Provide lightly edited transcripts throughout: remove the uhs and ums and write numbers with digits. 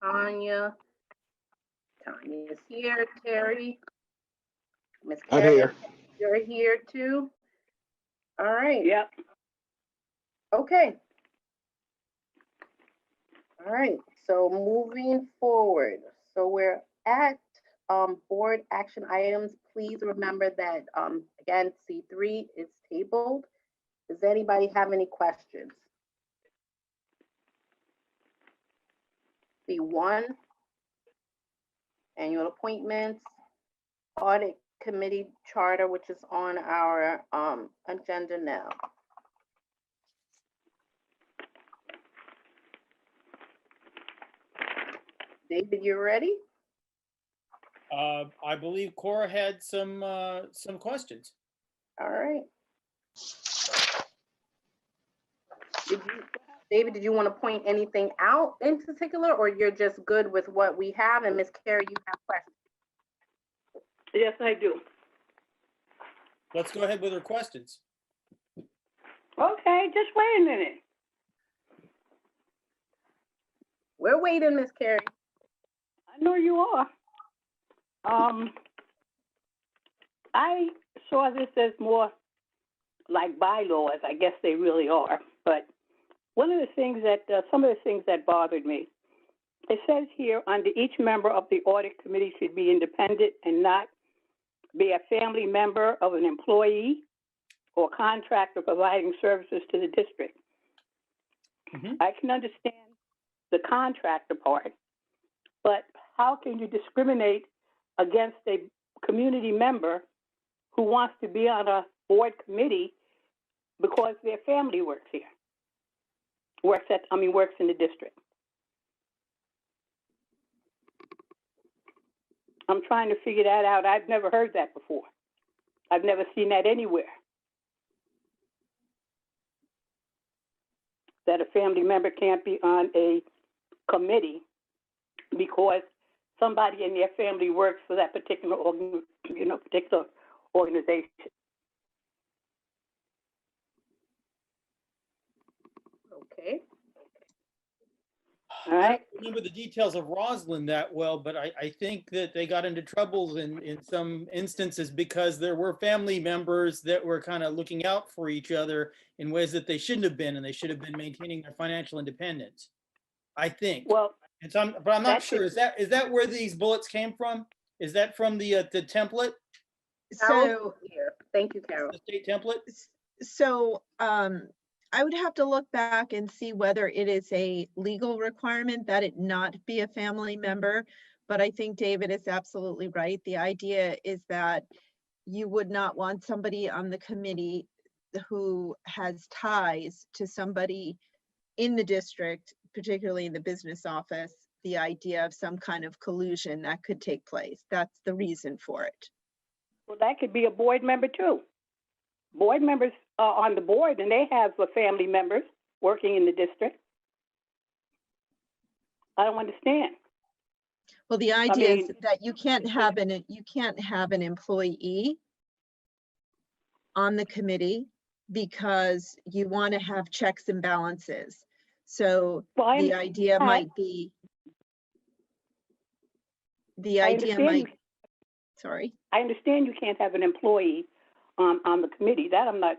Tanya. Tanya's here. Terry. Miss I'm Carrie, here. you're here too. All right. Yep. Okay. All right. So moving forward. So we're at board action items. Please remember that again, C3 is tabled. Does anybody have any questions? C1, annual appointments, audit committee charter, which is on our agenda now. David, you ready? I believe Cora had some questions. All right. David, did you want to point anything out in particular, or you're just good with what we have? And Ms. Carey, you have questions? Yes, I do. Let's go ahead with her questions. Okay, just wait a minute. We're waiting, Ms. Carey. I know you are. I saw this as more like bylaws. I guess they really are. But one of the things that, some of the things that bothered me, it says here, under each member of the audit committee should be independent and not be a family member of an employee or contractor providing services to the district. Mhm. I can understand the contractor part, but how can you discriminate against a community member who wants to be on a board committee because their family works here? Works in the district. I'm trying to figure that out. I've never heard that before. I've never seen that anywhere. That a family member can't be on a committee because somebody in their family works for that particular organization. Okay. All right. I don't remember the details of Roslyn that well, but I think that they got into troubles in some instances because there were family members that were kind of looking out for each other in ways that they shouldn't have been, and they should have been maintaining their financial independence, I think. Well, And so but I'm not that's sure. Is that where these bullets came from? Is that from the template, Carol, So, here. Thank you, Carol. the state template? so I would have to look back and see whether it is a legal requirement that it not be a family member. But I think David is absolutely right. The idea is that you would not want somebody on the committee who has ties to somebody in the district, particularly in the business office, the idea of some kind of collusion that could take place. That's the reason for it. well, that could be a board member too. Board members are on the board and they have family members working in the district. I don't understand. Well, the idea is mean, that you can't have an employee on the committee because you want to have checks and balances. So Well, the idea might be, sorry. I understand you can't have an employee on the committee. That I'm not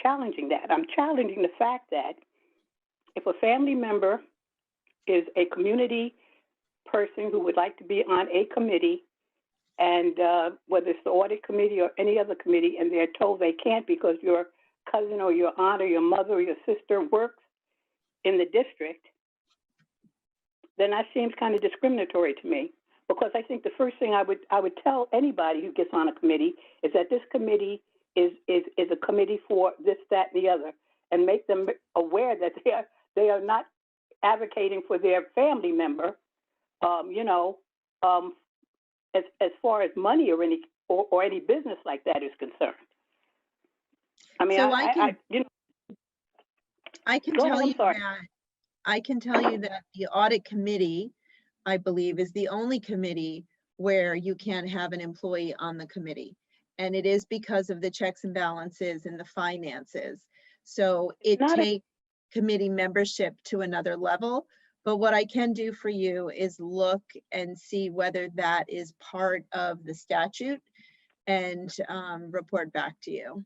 challenging that. I'm challenging the fact that if a family member is a community person who would like to be on a committee, and whether it's the audit committee or any other committee, and they're told they can't because your cousin or your aunt or your mother or your sister works in the district, then that seems kind of discriminatory to me. Because I think the first thing I would tell anybody who gets on a committee is that this committee is a committee for this, that, and the other, and make them aware that they are not advocating for their family member, as far as money or any business like that is concerned. I mean, So I can tell you that the audit committee, I believe, is the only committee where you can't have an employee on the committee. And it is because of the checks and balances and the finances. So it committee membership to another level. But what I can do for you is look and see whether that is part of the statute and report back to you.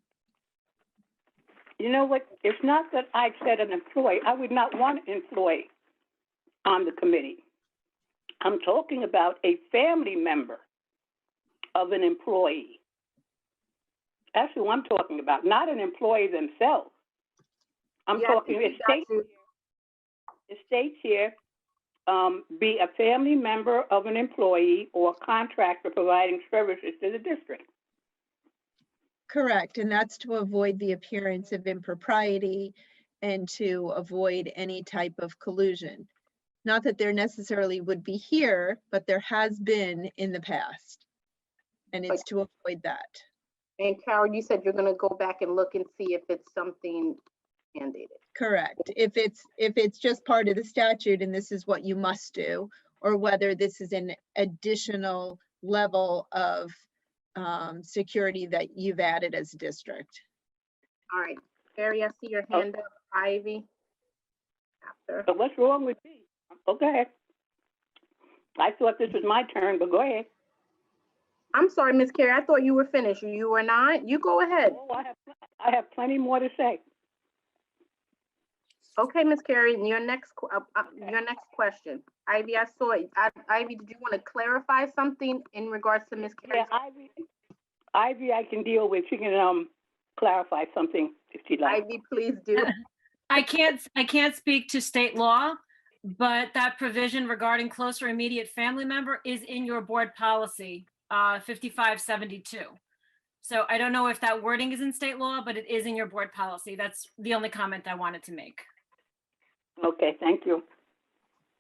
You know what? It's not that I said an employee. I would not want an employee on the committee. I'm talking about a family member of an employee. That's who I'm talking about, not an employee themselves. I'm Yeah, talking, it states here, be a family member of an employee or contractor providing services to the district. Correct, and that's to avoid the appearance of impropriety and to avoid any type of collusion. Not that there necessarily would be here, but there has been in the past. And it's to avoid that. And Carol, you said you're gonna go back and look and see if it's something mandated. Correct. If it's just part of the statute and this is what you must do, or whether this is an additional level of security that you've added as a district. All right, Carrie, I see your hand up. Ivy. After. But what's wrong with me? Oh, go ahead. I thought this was my turn, but go ahead. I'm sorry, Miss Carrie, I thought you were finished. You were not? You go ahead. Oh, I have plenty more to say. Okay, Miss Carrie, your next question. Ivy, I saw it. Ivy, did you want to clarify something in regards to Miss Carrie? Yeah, Ivy, I can deal with. She can clarify something if she'd like. Ivy, please do. I can't speak to state law, but that provision regarding close or immediate family member is in your board policy, 5572. So I don't know if that wording is in state law, but it is in your board policy. That's the only comment I wanted to make. Okay, thank you.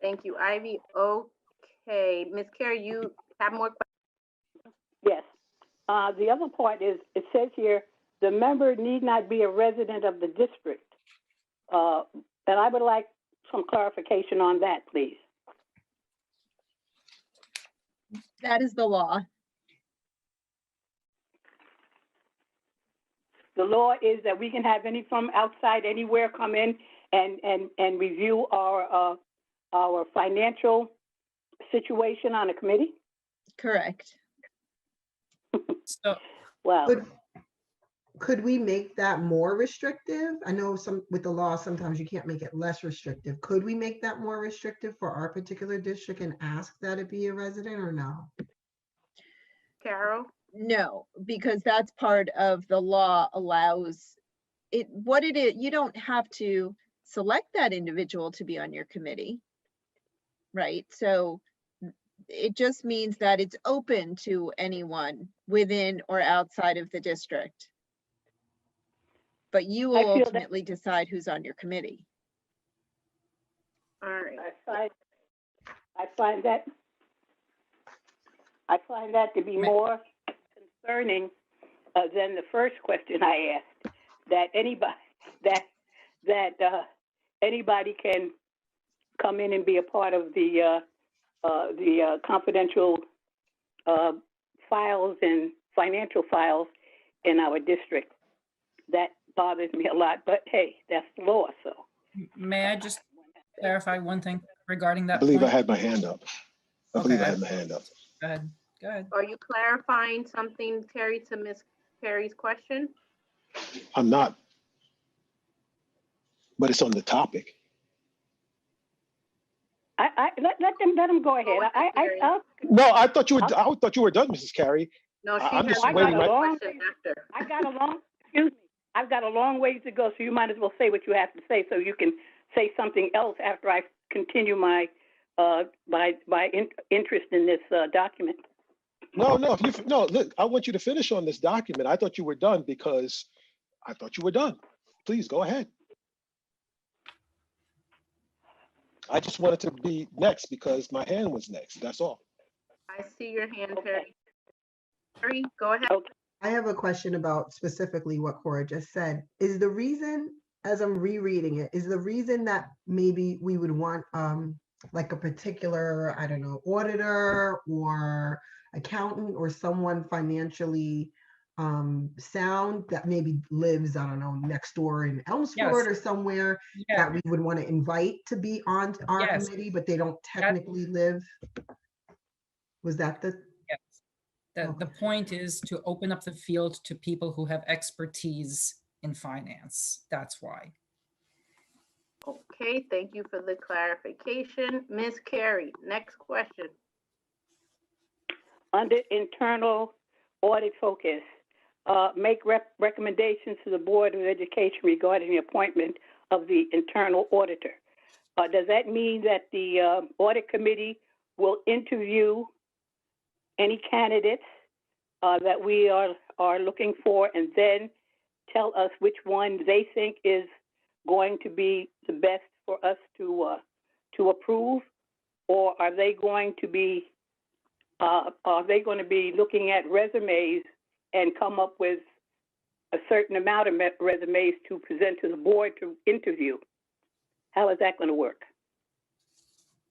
Thank you, Ivy. Okay, Miss Carrie, you have more questions? Yes. The other part is, it says here, the member need not be a resident of the district. And I would like some clarification on that, please. That is the law. The law is that we can have any from outside anywhere come in and review our financial situation on a committee? Correct. So, Well, Could we make that more restrictive? I know with the law, sometimes you can't make it less restrictive. Could we make that more restrictive for our particular district and ask that it be a resident or no? Carol? No, because that's part of the law allows it, what it is, you don't have to select that individual to be on your committee. Right, so it just means that it's open to anyone within or outside of the district. But you will ultimately decide who's on your committee. All right. I find that to be more concerning than the first question I asked. That anybody can come in and be a part of the confidential files and financial files in our district. That bothers me a lot, but hey, that's the law, so. May I just clarify one thing regarding that? I believe point? I had my hand up. I believe I had my hand up. Go ahead. Go ahead. Are you clarifying something, Terry, to Miss Carrie's question? I'm not, but it's on the topic. Let them go ahead. No, I thought you were done, Mrs. Carey. No, she I'm has just one waiting. question after. I've got a long ways to go, so you might as well say what you have to say, so you can say something else after I continue my interest in this document. No, look, I want you to finish on this document. I thought you were done because I thought you were done. Please go ahead. I just wanted to be next because my hand was next. That's all. I see your hand, Terry. Terry, go ahead. Okay. I have a question about specifically what Cora just said. Is the reason, as I'm rereading it, is the reason that maybe we would want like a particular, I don't know, auditor or accountant or someone financially sound that maybe lives, I don't know, next door in Elmsford or somewhere Yeah, that we would want to invite to be on our Yes. committee, but they don't technically live? Was that the? yes. The point is to open up the field to people who have expertise in finance. That's why. Okay, thank you for the clarification. Ms. Carey, next question. Under internal audit focus, make recommendations to the Board of Education regarding the appointment of the internal auditor. Does that mean that the audit committee will interview any candidates that we are looking for and then tell us which one they think is going to be the best for us to approve? Or are they going to be looking at resumes and come up with a certain amount of resumes to present to the board to interview? How is that going to work?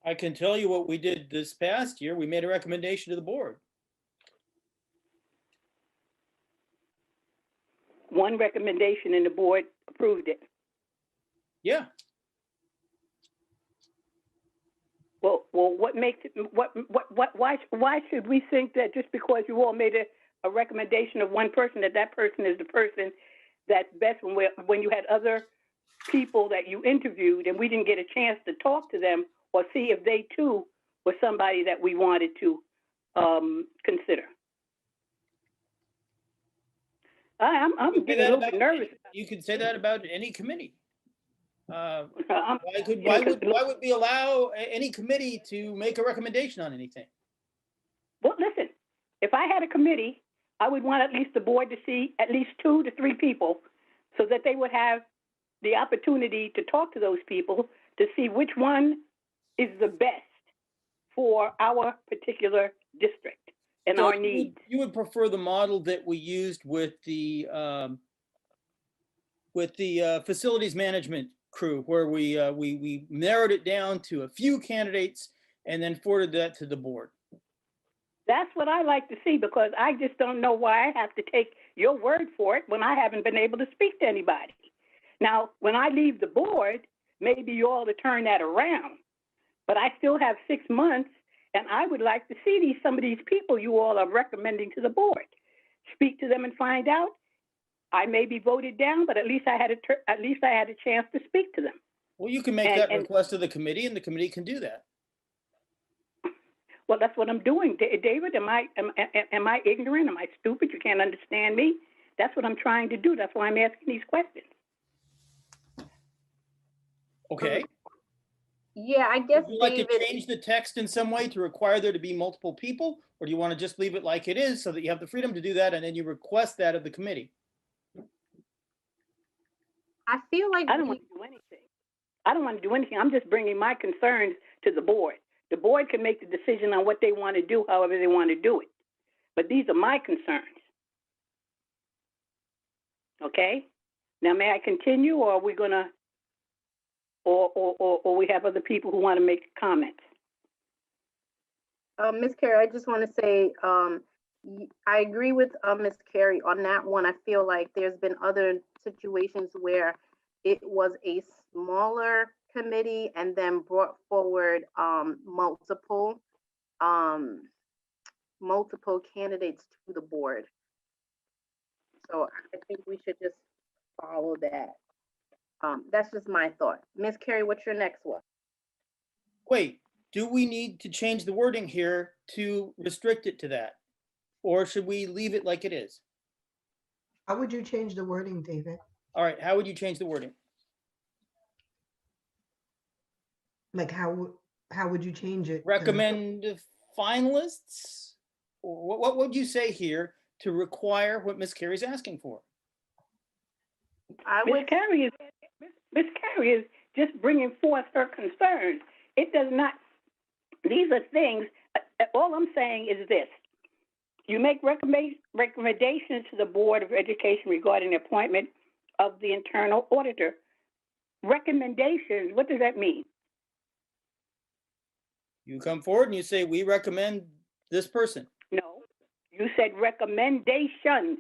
I can tell you what we did this past year. We made a recommendation to the board. One recommendation and the board approved it. Yeah. Well, what makes it, why should we think that just because you all made a recommendation of one person, that person is the person that's best when you had other people that you interviewed and we didn't get a chance to talk to them or see if they too were somebody that we wanted to consider? I'm getting a little bit nervous. You could say that about any committee. Why Because would we allow any committee to make a recommendation on anything? Well, listen, if I had a committee, I would want at least the board to see at least 2 to 3 people so that they would have the opportunity to talk to those people to see which one is the best for our particular district and So our needs. you would prefer the model that we used with the facilities management crew, where we narrowed it down to a few candidates and then forwarded that to the board. That's what I like to see, because I just don't know why I have to take your word for it when I haven't been able to speak to anybody. Now, when I leave the board, maybe you all to turn that around, but I still have 6 months, and I would like to see some of these people you all are recommending to the board. Speak to them and find out. I may be voted down, but at least I had a chance to speak to them. Well, you can make that request to the committee, and the committee can do that. Well, that's what I'm doing, David. Am I ignorant? Am I stupid? You can't understand me? That's what I'm trying to do. That's why I'm asking these questions. Okay. Yeah, I guess Would you like David, to change the text in some way to require there to be multiple people, or do you want to just leave it like it is so that you have the freedom to do that and then you request that of the committee? I feel like I don't want to do anything. I don't want to do anything. I'm just bringing my concerns to the board. The board can make the decision on what they want to do, however they want to do it. But these are my concerns. Okay? Now, may I continue, or are we going to, or we have other people who want to make comments? Ms. Carey, I just want to say, I agree with Ms. Carey on that one. I feel like there's been other situations where it was a smaller committee and then brought forward multiple candidates to the board. So I think we should just follow that. That's just my thought. Ms. Carey, what's your next one? Wait, do we need to change the wording here to restrict it to that? Or should we leave it like it is? How would you change the wording, David? All right, how would you change the wording? Like how would you change it? Recommend finalists? Or what would you say here to require what Ms. Carey's asking for? Ms. Carey is just bringing forth her concerns. It does not, these are things, all I'm saying is this. You make recommendations to the Board of Education regarding the appointment of the internal auditor. Recommendations, what does that mean? You come forward and you say, we recommend this person. No, you said recommendations.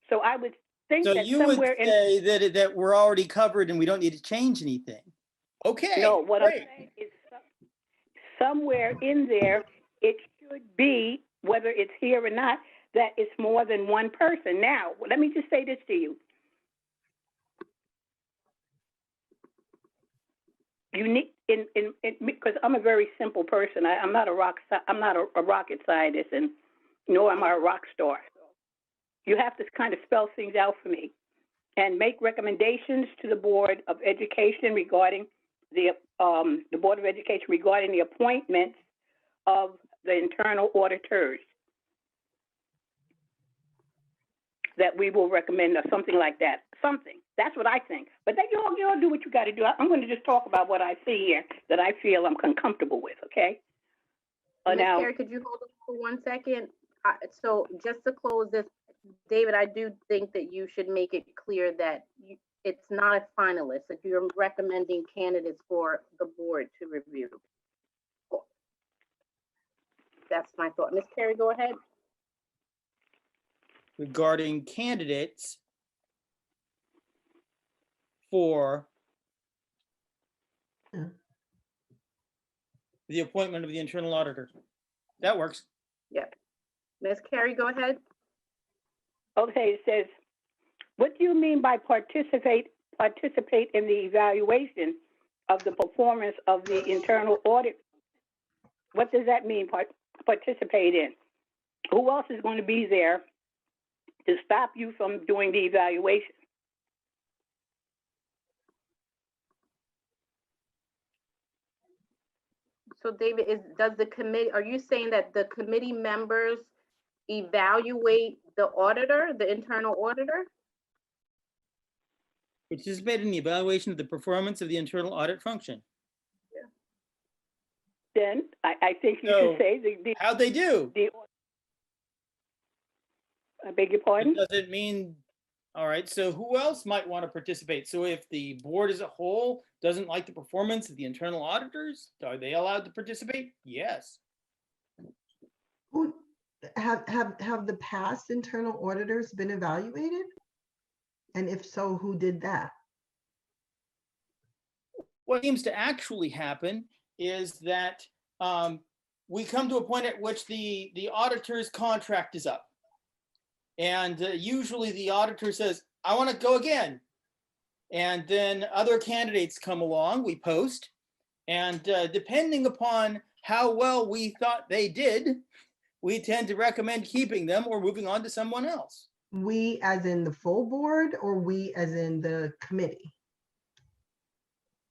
So I would think So that you would somewhere in, say that we're already covered and we don't need to change anything. Okay. no, what I'm great. saying is somewhere in there, it should be, whether it's here or not, that it's more than one person. Now, let me just say this to you. You need, because I'm a very simple person. I'm not a rocket scientist, and nor am I a rock star. You have to kind of spell things out for me and make recommendations to the Board of Education regarding the Board of Education regarding the appointments of the internal auditors that we will recommend, or something like that. Something. That's what I think. But then you all do what you got to do. I'm going to just talk about what I see here that I feel I'm comfortable with. Okay. Ms. Now, Carey, could you hold on for 1 second? So just to close this, David, I do think that you should make it clear that it's not a finalist, that you're recommending candidates for the board to review. That's my thought. Ms. Carey, go ahead. Regarding candidates for Yeah. the appointment of the internal auditor. That works. Yeah. Ms. Carey, go ahead. okay, it says, what do you mean by participate in the evaluation of the performance of the internal audit? What does that mean, participate in? Who else is going to be there to stop you from doing the evaluation? So David, does the committee, are you saying that the committee members evaluate the auditor, the internal auditor? Participate in the evaluation of the performance of the internal audit function. Then I think you So, should say how'd they do? I beg your pardon? It doesn't mean, all right, so who else might want to participate? So if the board as a whole doesn't like the performance of the internal auditors, are they allowed to participate? Yes. Who have the past internal auditors been evaluated? And if so, who did that? What seems to actually happen is that we come to a point at which the auditor's contract is up. And usually the auditor says, I want to go again. And then other candidates come along, we post, and depending upon how well we thought they did, we tend to recommend keeping them or moving on to someone else. We as in the full board, or we as in the committee?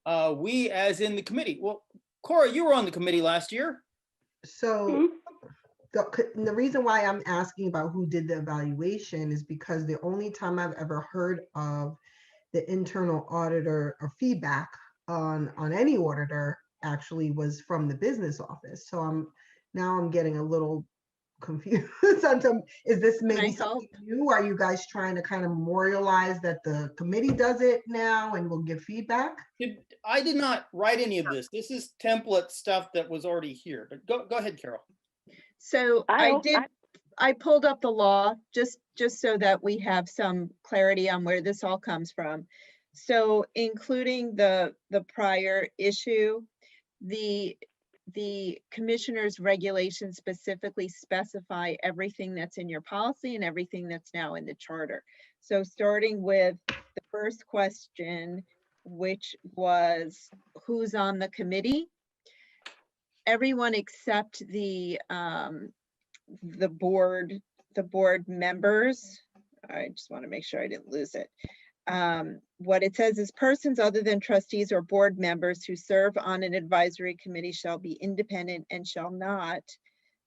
We as in the committee. Well, Cora, you were on the committee last year. So the reason why I'm asking about who did the evaluation is because the only time I've ever heard of the internal auditor or feedback on any auditor actually was from the business office. So I'm getting a little confused. Is this maybe something new? Are you guys trying to kind of memorialize that the committee does it now and will give feedback? I did not write any of this. This is template stuff that was already here, but go ahead, Carol. So I pulled up the law just so that we have some clarity on where this all comes from. So including the prior issue, the commissioner's regulations specifically specify everything that's in your policy and everything that's now in the charter. So starting with the first question, which was who's on the committee, everyone except the board members. I just want to make sure I didn't lose it. What it says is persons other than trustees or board members who serve on an advisory committee shall be independent and shall not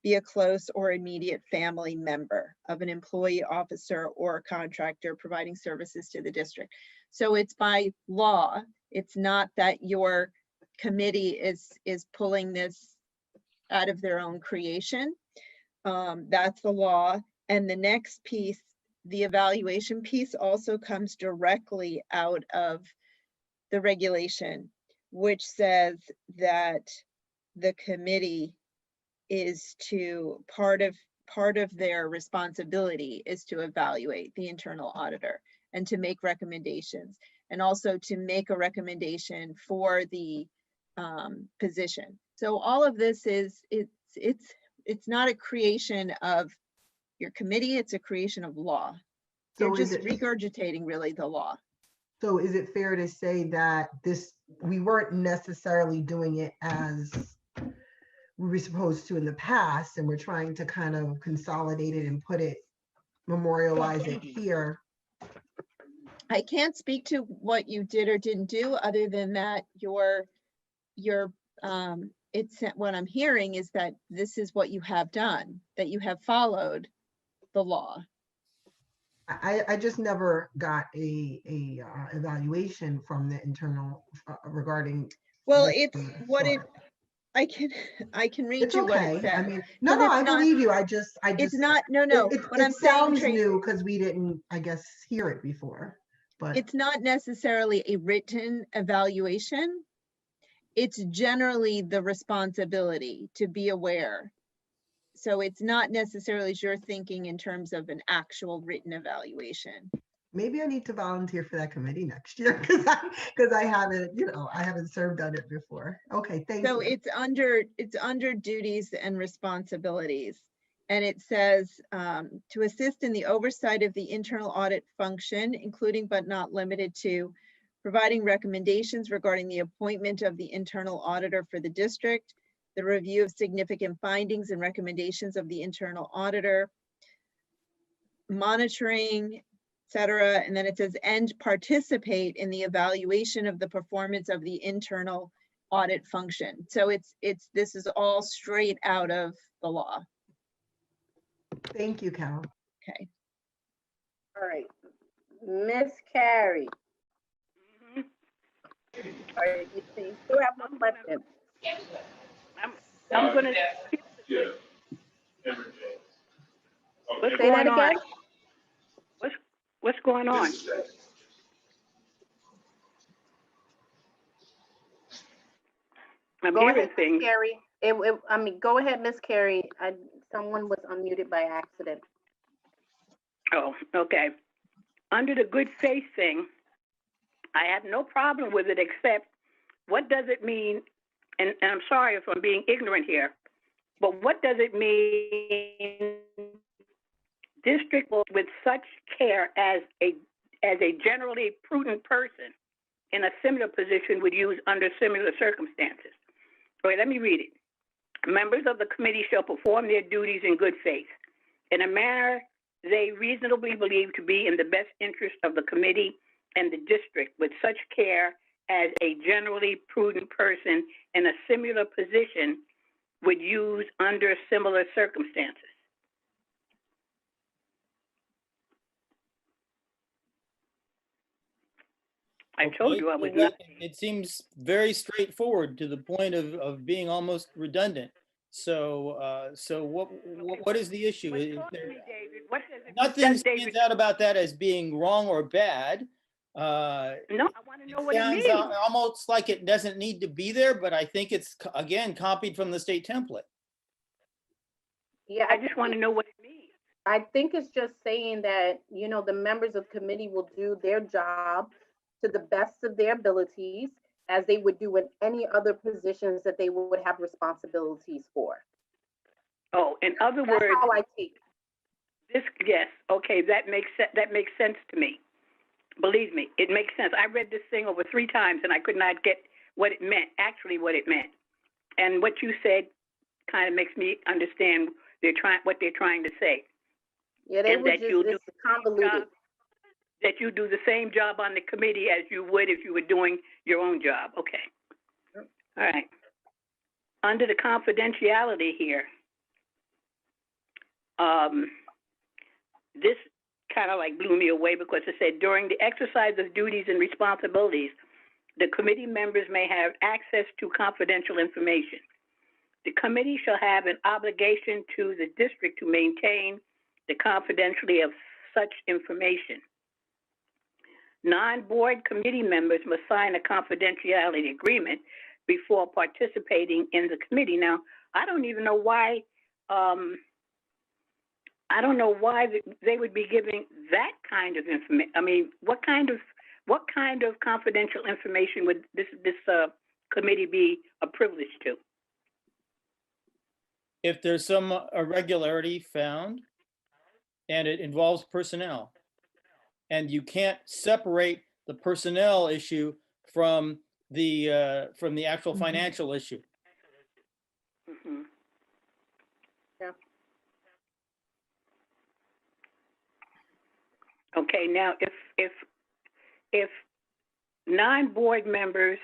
be a close or immediate family member of an employee, officer, or contractor providing services to the district. So it's by law. It's not that your committee is pulling this out of their own creation. That's the law. And the next piece, the evaluation piece, also comes directly out of the regulation, which says that the committee is part of part of their responsibility is to evaluate the internal auditor and to make recommendations, and also to make a recommendation for the position. So all of this is, it's not a creation of your committee, it's a creation of law. You're So is just it, regurgitating really the law. so is it fair to say that this, we weren't necessarily doing it as we were supposed to in the past, and we're trying to kind of consolidate it and put it, memorialize it here? I can't speak to what you did or didn't do, other than that it's, what I'm hearing is that this is what you have done, that you have followed the law. I just never got a evaluation from the internal regarding. Well, this, it's what it, so I can read it's you what it okay. I says. mean, no, 'Cause no, it's I not- believe you. I It's just, not, no, what I'm it saying, sounds Tracy, new because we didn't, I guess, hear it before, but. it's not necessarily a written evaluation. It's generally the responsibility to be aware. So it's not necessarily as you're thinking in terms of an actual written evaluation. Maybe I need to volunteer for that committee next year because I haven't, I haven't served on it before. Okay, thank So you. it's under duties and responsibilities. And it says to assist in the oversight of the internal audit function, including but not limited to providing recommendations regarding the appointment of the internal auditor for the district, the review of significant findings and recommendations of the internal auditor, monitoring, et cetera. And then it says, and participate in the evaluation of the performance of the internal audit function. So this is all straight out of the law. Thank you, Carol. Okay. All right. Miss Carrie. All right, you still have no question. I'm gonna. What's Say that going on? again? What's going on? I'm Go hearing ahead, Miss things. Carrie. Go ahead, Miss Carrie. Someone was unmuted by accident. Oh, okay. Under the good faith thing, I have no problem with it, except what does it mean? And I'm sorry if I'm being ignorant here, but what does it mean? District with such care as a generally prudent person in a similar position would use under similar circumstances. All right, let me read it. Members of the committee shall perform their duties in good faith in a manner they reasonably believe to be in the best interest of the committee and the district with such care as a generally prudent person in a similar position would use under similar circumstances. I told you I was not. It seems very straightforward to the point of being almost redundant. So, what is the issue? But Is talk to there- me, David. What does it Nothing does stands out about that as being wrong or bad. No, I want to know what it Sounds means. almost like it doesn't need to be there, but I think it's, again, copied from the state template. Yeah, I just want to know what it means. I think it's just saying that, the members of committee will do their job to the best of their abilities as they would do in any other positions that they would have responsibilities for. Oh, in other That's words, how I take it. this, yes, okay, that makes sense to me. Believe me, it makes sense. I read this thing over 3 times and I could not get what it meant, actually what it meant. And what you said kind of makes me understand what they're trying to say. Yeah, they And were that you'll just do convoluted. That you do the same job on the committee as you would if you were doing your own job. Okay. All right. Under the confidentiality here, this kind of like blew me away because it said during the exercise of duties and responsibilities, the committee members may have access to confidential information. The committee shall have an obligation to the district to maintain the confidentiality of such information. Non-board committee members must sign a confidentiality agreement before participating in the committee. Now, I don't even know why I don't know why they would be giving that kind of information. I mean, what kind of confidential information would this committee be a privilege to? If there's some irregularity found and it involves personnel, and you can't separate the personnel issue from the actual financial issue. Mm-hmm. Yeah. Okay, now if non-board members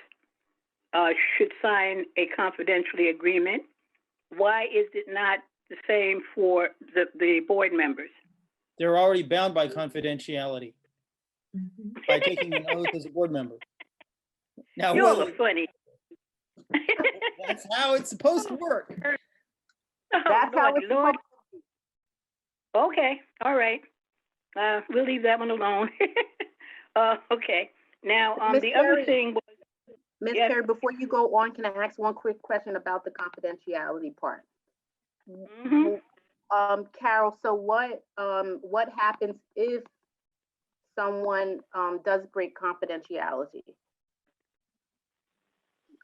should sign a confidentiality agreement, why is it not the same for the board members? They're already bound by confidentiality by taking an oath as a board member. Now, You all Willie, are funny. that's how it's supposed to work. Oh, That's how Lord, it's Lord. supposed Okay, all right. We'll leave that one alone. Okay. Now, Miss the other Carey. thing was, Ms. Yes. Carey, before you go on, can I ask one quick question about the confidentiality part? mhm. Carol, so what happens if someone does break confidentiality?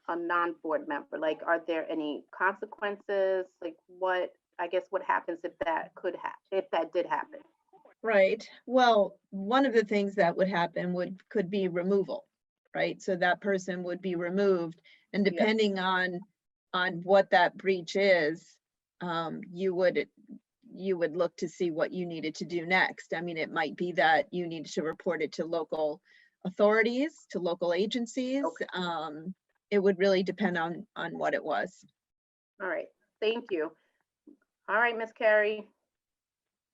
A non-board member, like, are there any consequences? Like, what happens if that did happen? Right. Well, one of the things that would happen could be removal, right? So that person would be removed, and Yeah. depending on what that breach is, you would look to see what you needed to do next. I mean, it might be that you needed to report it to local authorities, to local agencies. Okay. It would really depend on what it was. All right, thank you. All right, Ms. Carey.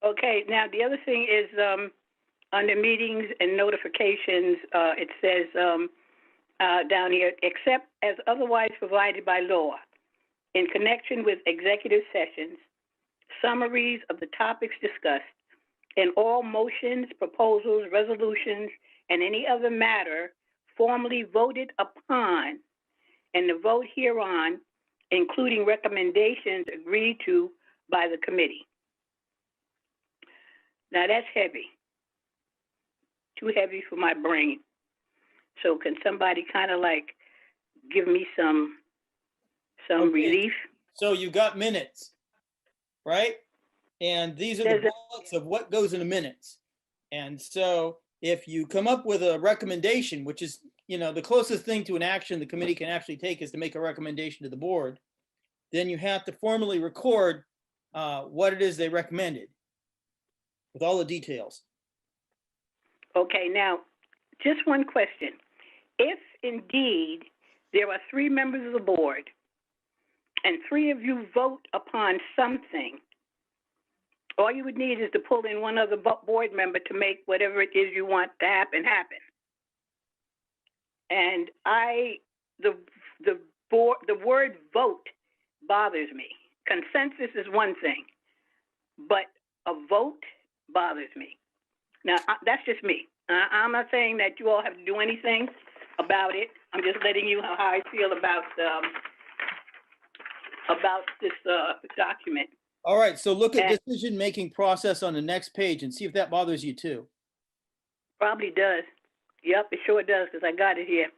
Okay, now the other thing is under meetings and notifications, it says down here, except as otherwise provided by law, in connection with executive sessions, summaries of the topics discussed, and all motions, proposals, resolutions, and any other matter formally voted upon, and the vote hereon, including recommendations agreed to by the committee. Now that's heavy, too heavy for my brain. So can somebody kind of like give me some Okay. relief? So you got minutes, right? And these are the bullets of what goes in the minutes. And so if you come up with a recommendation, which is, the closest thing to an action the committee can actually take is to make a recommendation to the board, then you have to formally record what it is they recommended with all the details. Okay, now, just one question. If indeed there are 3 members of the board and 3 of you vote upon something, all you would need is to pull in one other board member to make whatever it is you want to happen. And the word vote bothers me. Consensus is one thing, but a vote bothers me. Now, that's just me. I'm not saying that you all have to do anything about it. I'm just letting you know how I feel about this document. All right, so look at decision-making process on the next page and see if that bothers you too. Probably does. Yep, it sure does, because I got it here.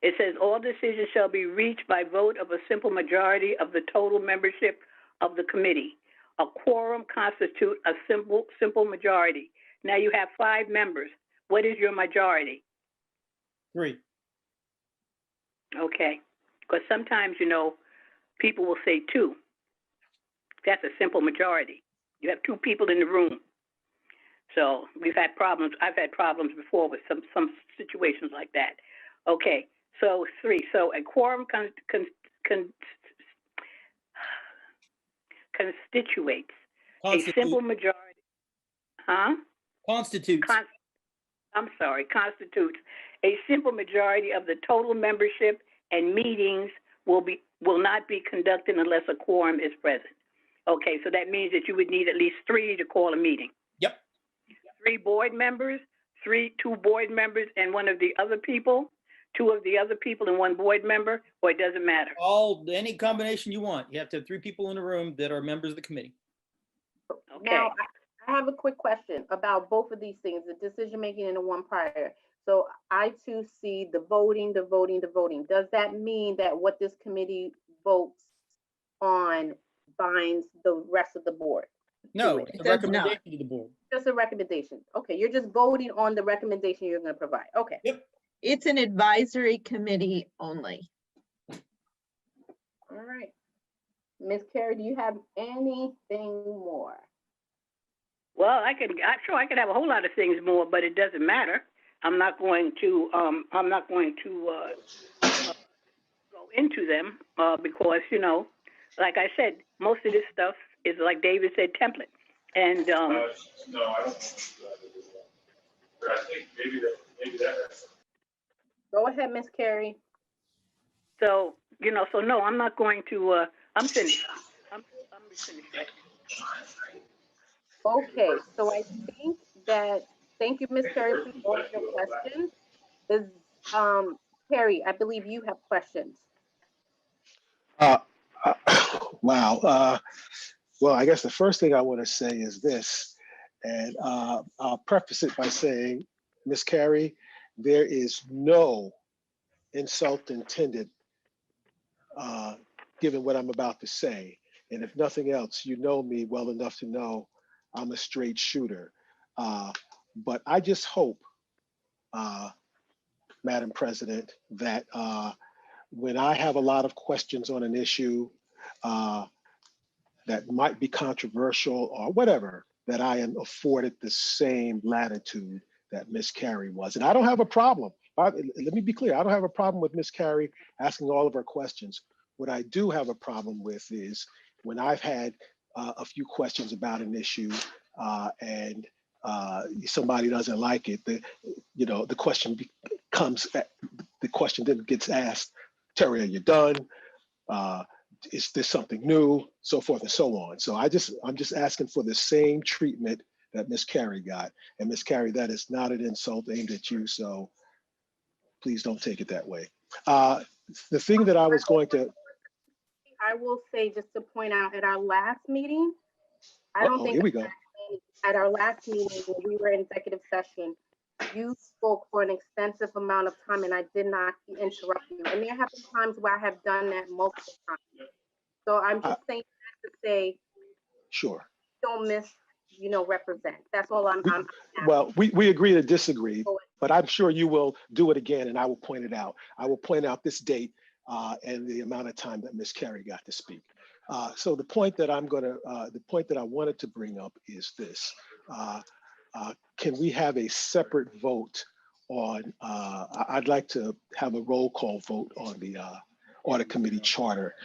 It says all decisions shall be reached by vote of a simple majority of the total membership of the committee. A quorum constitutes a simple majority. Now you have 5 members. What is your majority? 3. Okay, because sometimes, people will say 2. That's a simple majority. You have 2 people in the room. So we've had problems. I've had problems before with some situations like that. Okay, so 3. So a quorum constitutes a simple majority. Huh? Constitutes. Constitutes a simple majority of the total membership, and meetings will not be conducted unless a quorum is present. Okay, so that means that you would need at least 3 to call a meeting. Yep. 3 board members, 2 board members, and 1 of the other people, 2 of the other people and 1 board member, or it doesn't matter. Any combination you want. You have to have 3 people in the room that are members of the committee. Okay. Now, I have a quick question about both of these things, the decision making and the one prior. So I too see the voting, the voting, the voting. Does that mean that what this committee votes on binds the rest of the board? No, it? it's a does not. recommendation to the board. Just a recommendation. Okay, you're just voting on the recommendation you're going to provide. Okay. Yep. It's an advisory committee only. All right. Ms. Carey, do you have anything more? Well, I'm sure I could have a whole lot of things more, but it doesn't matter. I'm not going to go into them because, you know, like I said, most of this stuff is, like David said, template. And No, I don't. But I think maybe that. Go ahead, Ms. Carey. so, you know, so no, I'm not going to. I'm finished. I'm finished. Okay, so I think that, thank you, Ms. Carey, for all of your questions. Is, Carrie, I believe you have questions. Uh, wow. Well, I guess the first thing I want to say is this, and I'll preface it by saying, Ms. Carey, there is no insult intended, given what I'm about to say. And if nothing else, you know me well enough to know I'm a straight shooter. But I just hope, Madam President, that when I have a lot of questions on an issue that might be controversial or whatever, that I am afforded the same latitude that Ms. Carey was. And I don't have a problem. Let me be clear. I don't have a problem with Ms. Carey asking all of her questions. What I do have a problem with is when I've had a few questions about an issue and somebody doesn't like it, the question becomes, the question then gets asked, Terry, are you done? Is this something new? So forth and so on. So I'm just asking for the same treatment that Ms. Carey got. And Ms. Carey, that is not an insult aimed at you. So please don't take it that way. The thing that I was going to. I will say, just to point out, at our last meeting, I don't think Here we go. at our last meeting when we were in executive session, you spoke for an extensive amount of time and I did not interrupt you. And there have been times where I have done that multiple times. So I'm just saying that to say, Sure. don't represent. That's all I'm well, we agree to disagree, but I'm sure you will do it again and I will point it out. I will point out this date and the amount of time that Ms. Carey got to speak. So the point that I wanted to bring up is this. Can we have a separate vote on, I'd like to have a roll call vote on the audit committee charter.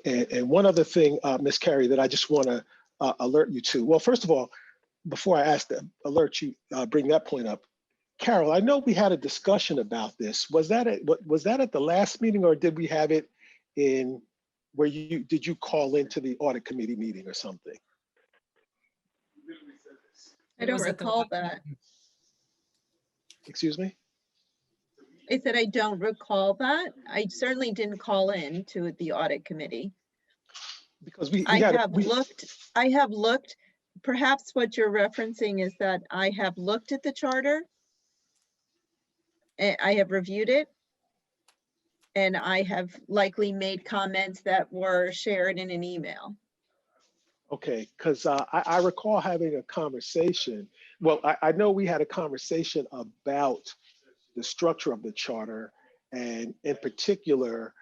And one other thing, Ms. Carey, that I just want to alert you to. Well, first of all, before I ask to alert you, bring that point up, Carol, I know we had a discussion about this. Was that at the last meeting or did we have it in where did you call into the audit committee meeting or something? I don't recall that. Excuse me? I said I don't recall that. I certainly didn't call in to the audit committee. Because I have looked, perhaps what you're referencing is that I have looked at the charter. I have reviewed it. And I have likely made comments that were shared in an email. Okay, because I recall having a conversation. Well, I know we had a conversation about the structure of the charter, and in particular,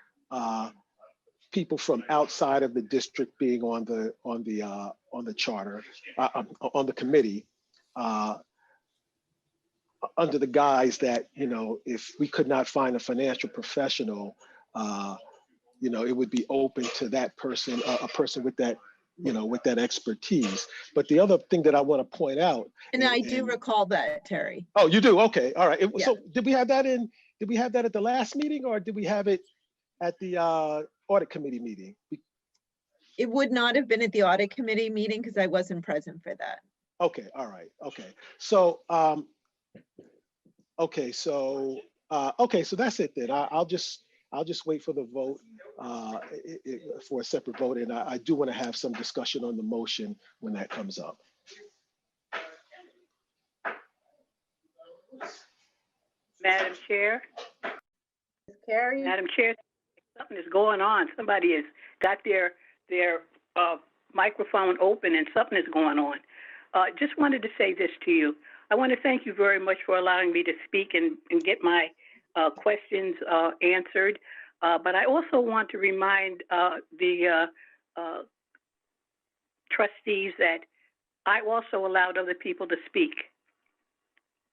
people from outside of the district being on the charter, on the committee, under the guise that, if we could not find a financial professional, it would be open to that person, a person with that, with that expertise. But the other thing that I want to point out. And I do recall that, Terry. Oh, you do? Okay. All right. Yeah. So did we have that at the last meeting or did we have it at the audit committee meeting? It would not have been at the audit committee meeting because I wasn't present for that. Okay. All right. Okay. So, so that's it then. I'll just wait for the vote for a separate vote. And I do want to have some discussion on the motion when that comes up. Madam Chair, Ms. Carey? Madam Chair, something is going on. Somebody has got their microphone open and something is going on. Just wanted to say this to you. I want to thank you very much for allowing me to speak and get my questions answered. But I also want to remind the trustees that I also allowed other people to speak.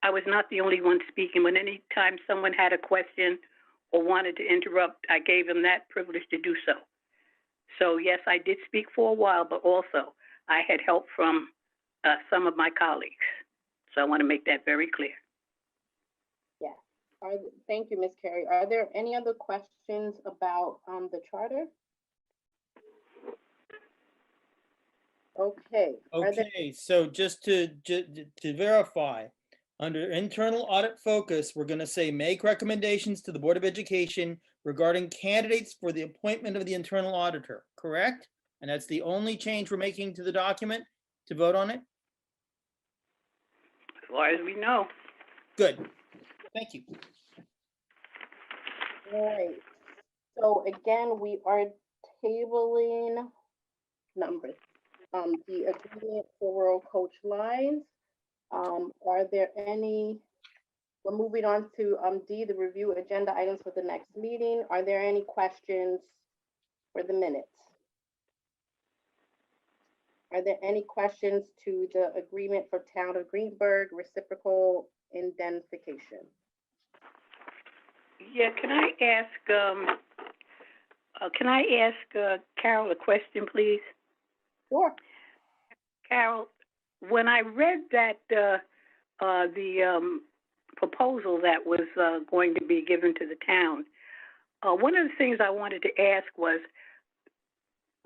I was not the only one speaking. When any time someone had a question or wanted to interrupt, I gave them that privilege to do so. So yes, I did speak for a while, but also I had help from some of my colleagues. So I want to make that very clear. Yes. Thank you, Ms. Carey. Are there any other questions about the charter? Okay. Okay, so just to verify, under internal audit focus, we're going to say make recommendations to the Board of Education regarding candidates for the appointment of the internal auditor, correct? And that's the only change we're making to the document to vote on it? As far as we know. Good. Thank you. All right. So again, we are tabling numbers. The agreement for World Coach Lines. Are there any, we're moving on to D, the review agenda items for the next meeting. Are there any questions for the minutes? Are there any questions to the agreement for Town of Greensburg reciprocal indemnification? Yeah, can I ask Carol a question, please? Sure. Carol, when I read that the proposal that was going to be given to the town, one of the things I wanted to ask was,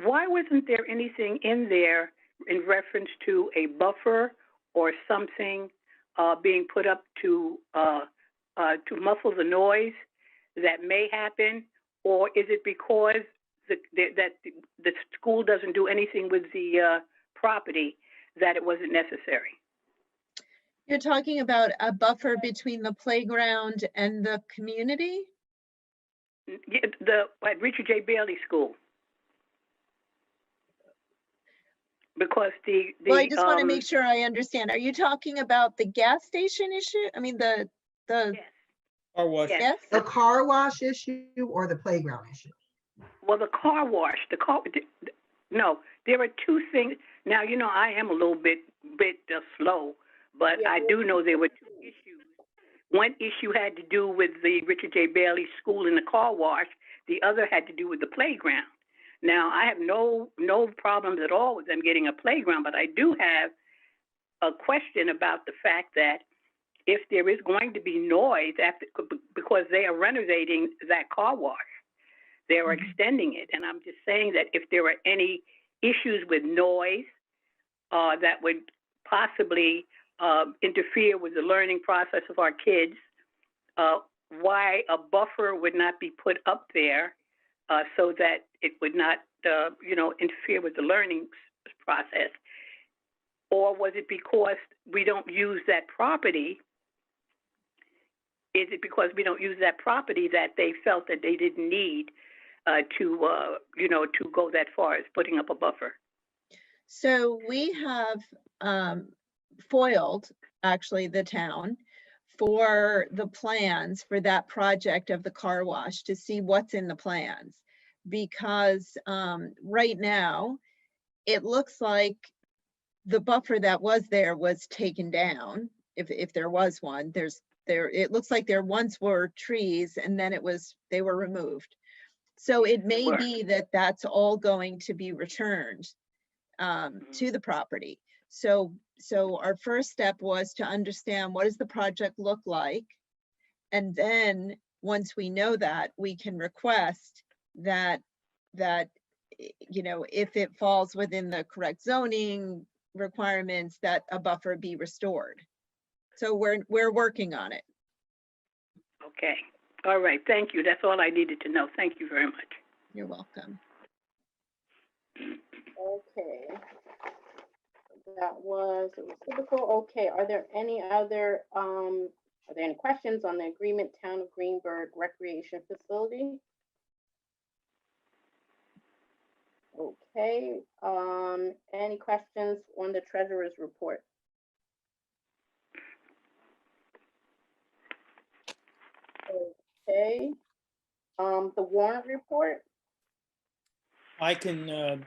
why wasn't there anything in there in reference to a buffer or something being put up to muffle the noise that may happen? Or is it because that the school doesn't do anything with the property that it wasn't necessary? You're talking about a buffer between the playground and the community? Yeah, at Richard J. Bailey School. Because Well, I just want to make sure I understand. Are you talking about the gas station issue? I mean, the yes. Car wash. Yes. yes? The car wash issue or the playground issue? Well, the car wash, no, there are two things. Now, you know, I am a little bit slow, but Yeah. I do know there were two issues. One issue had to do with the Richard J. Bailey School and the car wash. The other had to do with the playground. Now, I have no problems at all with them getting a playground, but I do have a question about the fact that if there is going to be noise because they are renovating that car wash, they are extending it. And I'm just saying that if there are any issues with noise that would possibly interfere with the learning process of our kids, why a buffer would not be put up there so that it would not, interfere with the learning process? Or was it because we don't use that property? Is it because we don't use that property that they felt that they didn't need to go that far as putting up a buffer? So we have foiled actually the town for the plans for that project of the car wash to see what's in the plans. Because right now, it looks like the buffer that was there was taken down. If there was one, it looks like there once were trees and then they were removed. So it may be that that's all going to be returned to the property. So our first step was to understand, what does the project look like? And then once we know that, we can request that if it falls within the correct zoning requirements, that a buffer be restored. So we're working on it. Okay. All right. Thank you. That's all I needed to know. Thank you very much. You're welcome. Okay. That was reciprocal. Okay. Are there any other Are there any questions on the agreement, Town of Greenberg Recreation Facility? Okay, any questions on the treasurer's report? Okay, the warrant report? I can,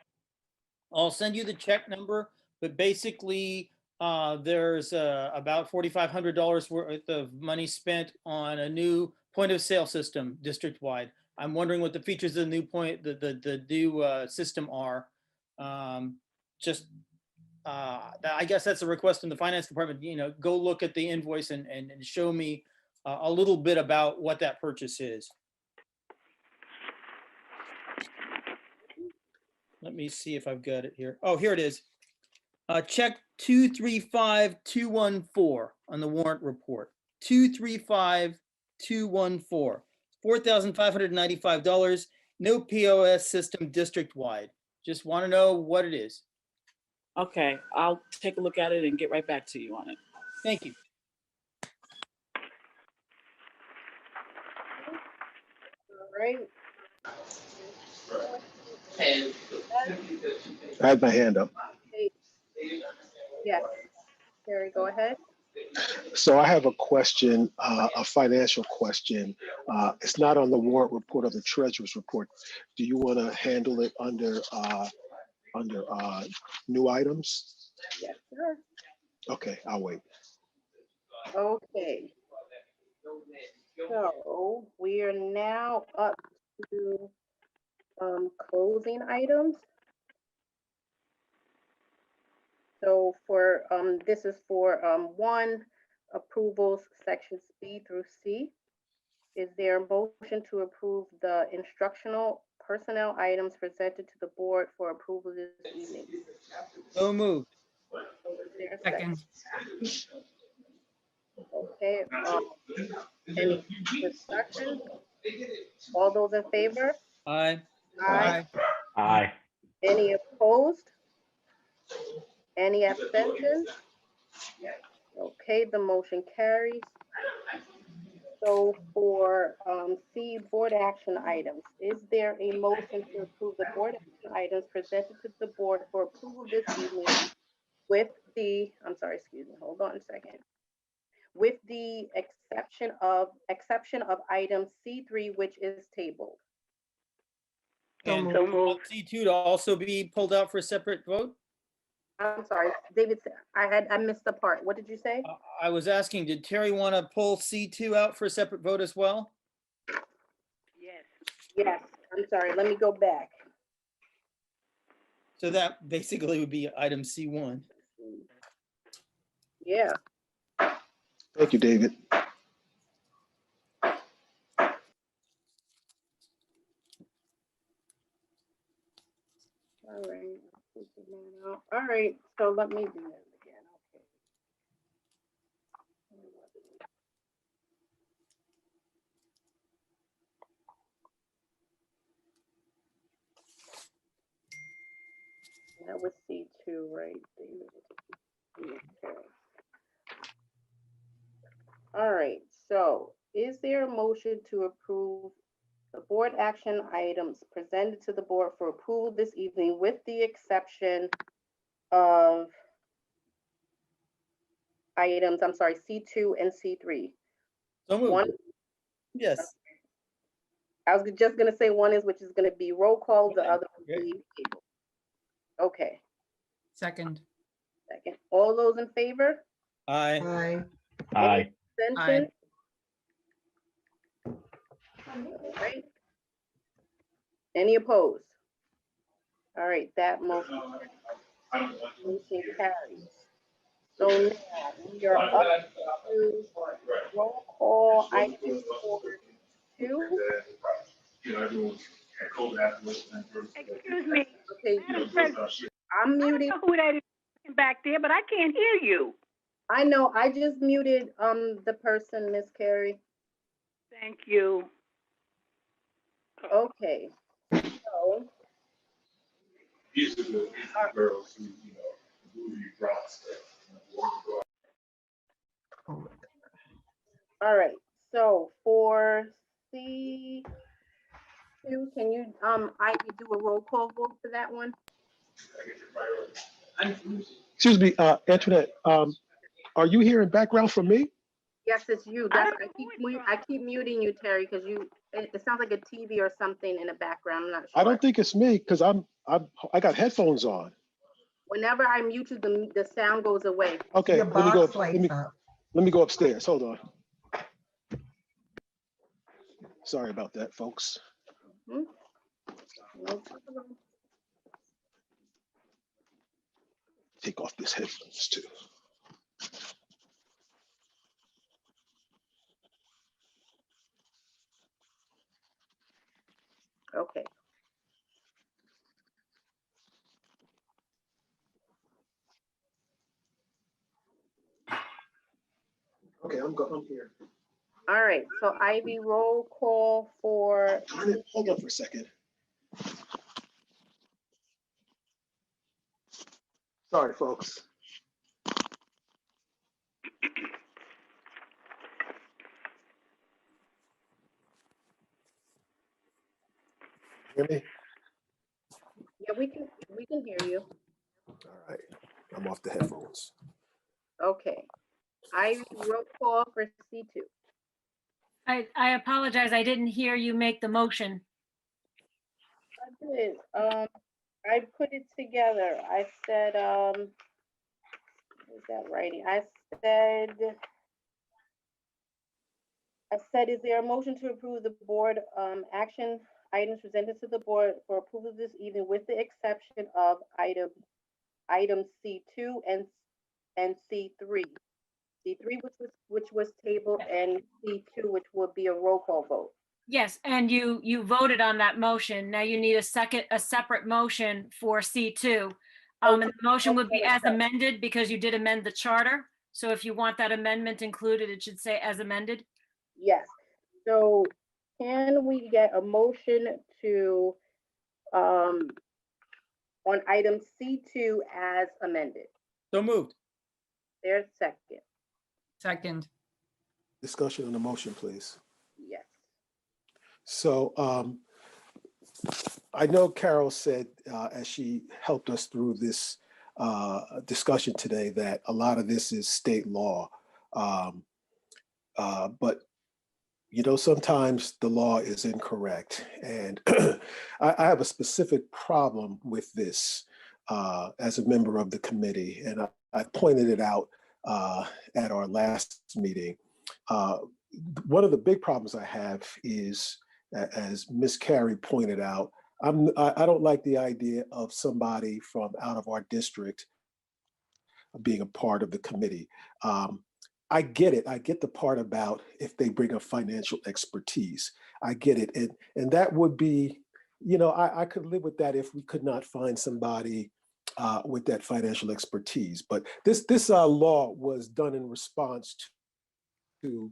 I'll send you the check number, but basically, there's about $4,500 worth of money spent on a new point of sale system district-wide. I'm wondering what the features of the new the new system are. Just, I guess that's a request from the finance department, go look at the invoice and show me a little bit about what that purchase is. Let me see if I've got it here. Oh, here it is. Check 235214 on the warrant report. 235214, $4,595. No POS system district-wide. Just want to know what it is. Okay, I'll take a look at it and get right back to you on it. Thank you. All right. I had my hand up. Yes, Carrie, go ahead. So I have a question, a financial question. It's not on the warrant report or the treasurer's report. Do you want to handle it under new items? Yes, sir. Okay, I'll wait. Okay. So we are now up to closing items. So for this is for one, approvals sections B through C. Is there a motion to approve the instructional personnel items presented to the board for approval this evening? So moved. Is there a Second. Okay, any discussion? All those in favor? Aye. Aye. Aye. Any opposed? Any abstentions? Okay, the motion carries. So for C, board action items, is there a motion to approve the board action items presented to the board for approval this evening with the, I'm sorry, excuse me, hold on a second. With the exception of item C3, which is tabled. And So moved. C2 to also be pulled out for a separate vote? I'm sorry, David, I missed the part. What did you say? I was asking, did Terry want to pull C2 out for a separate vote as well? Yes. Yes, I'm sorry, let me go back. So that basically would be item C1. Yeah, Thank you, David. all right. All right, so let me do that again, okay. That was C2, right, David? Okay. All right, so is there a motion to approve the board action items presented to the board for approval this evening with the exception of items, I'm sorry, C2 and C3? So moved. One, Yes. I was just gonna say one is, which is gonna be roll call, the other will Great. be table. Okay, Second. second. All those in favor? Aye. Aye. Aye. Abstention? All right. Any opposed? All right, that motion carries. So now we are up to roll call item 4.2. Excuse me, Okay, Madam President, I'm I don't muted. know who that is back there, but I can't hear you. I know, I just muted the person, Miss Carrie. Thank you. Okay, so These are the girls who, movie rock stuff. Oh my All right, so for C2, can you, Ivy, do a roll call vote for that one? Excuse me, Antoinette, are you hearing background from me? Yes, it's you. I keep muting you, Terry, because it sounds like a TV or something in the background. I'm not sure. I don't think it's me because I got headphones on. Whenever I mute you, the sound goes away. Okay, Your let me go. box lights up. Let me go upstairs. Hold on. Sorry about that, folks. Mhm. No problem. Take off these headphones too. Okay. Okay, I'm here. All right. So Ivy, roll call for. Hold on for a second. Sorry, folks. Hear me? Yeah, we can hear you. All right. I'm off the headphones. Okay. Ivy, roll call for C2. I apologize. I didn't hear you make the motion. I did. I put it together. I said, is that writing? I said, is there a motion to approve the board action items presented to the board for approval this evening with the exception of item C2 and C3. C3 which was tabled and C2 which would be a roll call vote. Yes, and you voted on that motion. Now you need a separate motion for C2. And the motion would be as amended because you did amend the charter. So if you want that amendment included, it should say as amended. Yes. So can we get a motion to on item C2 as amended? So moved. There's second. Second. Discussion on the motion, please. Yes. So I know Carol said as she helped us through this discussion today that a lot of this is state law. But you know, sometimes the law is incorrect. And I have a specific problem with this as a member of the committee. And I pointed it out at our last meeting. One of the big problems I have is, as Ms. Carey pointed out, I don't like the idea of somebody from out of our district being a part of the committee. I get it. I get the part about if they bring a financial expertise. I get it. And that would be, you know, I could live with that if we could not find somebody with that financial expertise. But this law was done in response to,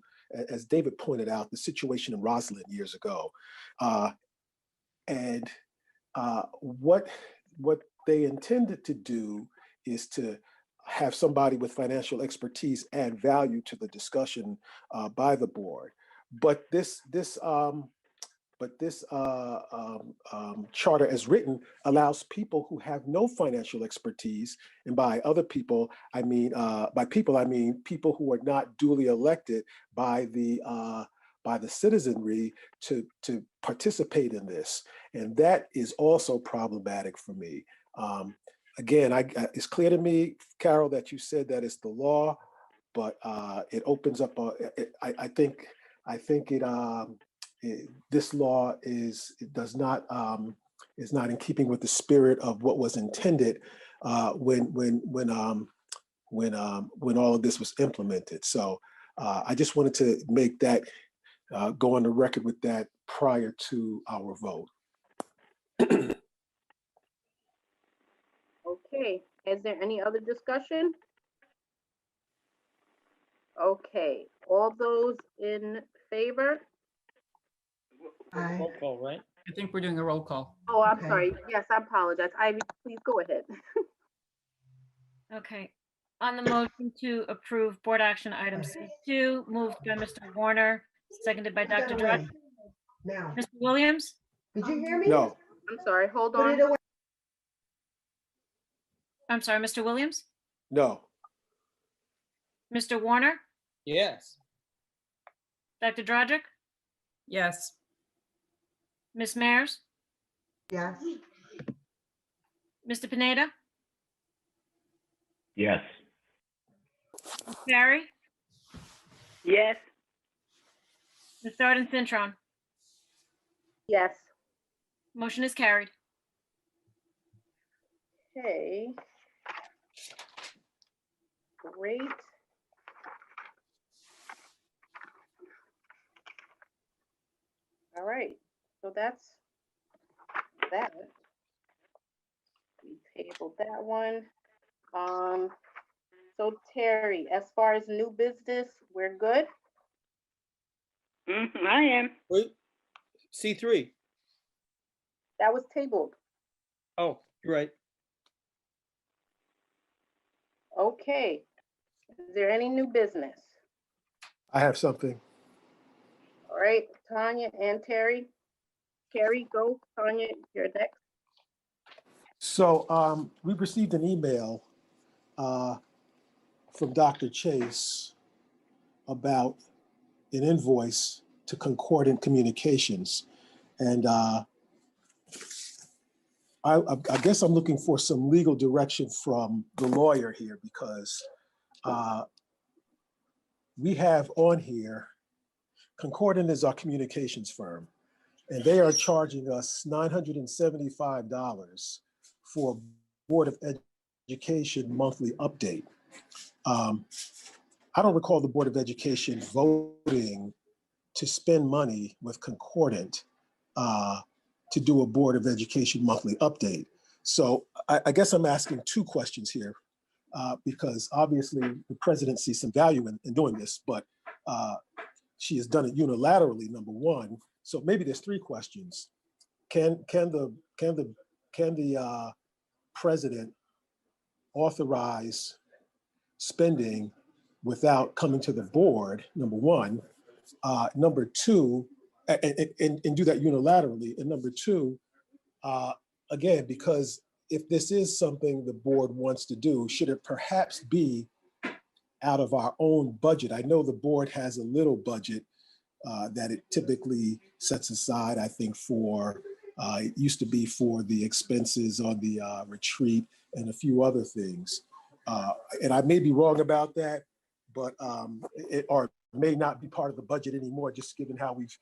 as David pointed out, the situation in Roslyn years ago. And what they intended to do is to have somebody with financial expertise add value to the discussion by the board. But this charter as written allows people who have no financial expertise, and by other people, I mean, people who are not duly elected by the citizenry to participate in this. And that is also problematic for me. Again, it's clear to me, Carol, that you said that it's the law, but it opens up. I think this law is not in keeping with the spirit of what was intended when all of this was implemented. So I just wanted to make that go on the record with that prior to our vote. Okay. Is there any other discussion? Okay. All those in favor? Aye. Roll call, right? I think we're doing a roll call. Oh, I'm Okay. sorry. Yes, I apologize. Ivy, please go ahead. Okay. On the motion to approve board action item C2, moved by Mr. Warner, seconded by Dr. Drury. Now, Mr. Williams? did you hear me? No, I'm sorry, hold Put on. it away. I'm sorry, Mr. Williams? no, Mr. Warner? Yes. Dr. Drogic? Yes. Ms. Mears? Yes. Mr. Pineda? Yes. Ms. Barry? Yes. Ms. Darden Cintron? Yes. Motion is carried. Okay. Great. All right, so that's that. We tabled that one. So Terry, as far as new business, we're good? I am. Wait, C3. That was tabled. Oh, you're right. Okay. Is there any new business? I have something. All right, Tanya and Terry. Terry, go. Tanya, you're next. So we received an email from Dr. Chase about an invoice to Concordant Communications. And I guess I'm looking for some legal direction from the lawyer here, because we have on here, Concordant is our communications firm, and they are charging us $975 for a Board of Education monthly update. I don't recall the Board of Education voting to spend money with Concordant to do a Board of Education monthly update. So I guess I'm asking two questions here, because obviously the president sees some value in doing this, but she has done it unilaterally, number one. So maybe there's three questions. Can the president authorize spending without coming to the board, number one? Number two, and do that unilaterally. And number two, again, because if this is something the board wants to do, should it perhaps be out of our own budget? I know the board has a little budget that it typically sets aside, I think, for, it used to be for the expenses on the retreat and a few other things. And I may be wrong about that, but it may not be part of the budget anymore, just given how we've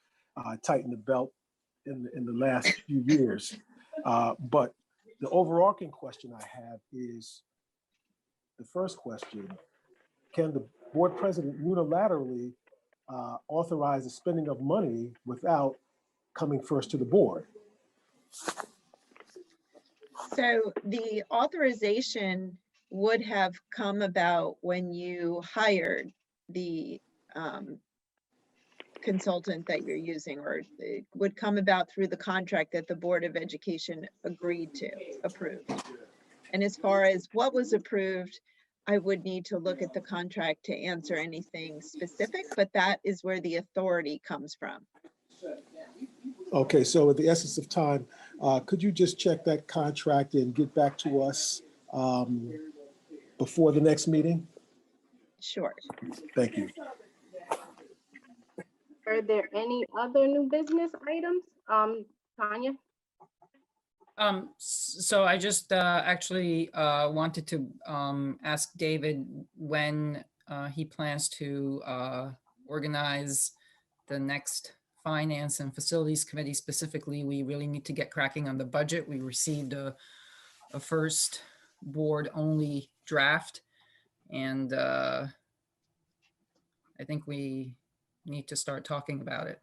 tightened the belt in the last few years. But the overarching question I have is, the first question: can the board president unilaterally authorize the spending of money without coming first to the board? So the authorization would have come about when you hired the consultant that you're using, or it would come about through the contract that the Board of Education agreed to, approved. And as far as what was approved, I would need to look at the contract to answer anything specific, but that is where the authority comes from. Okay, so at the essence of time, could you just check that contract and get back to us before the next meeting? Sure. Thank you. Are there any other new business items? Tanya? So I just actually wanted to ask David when he plans to organize the next Finance and Facilities Committee. Specifically, we really need to get cracking on the budget. We received a first board-only draft, and I think we need to start talking about it.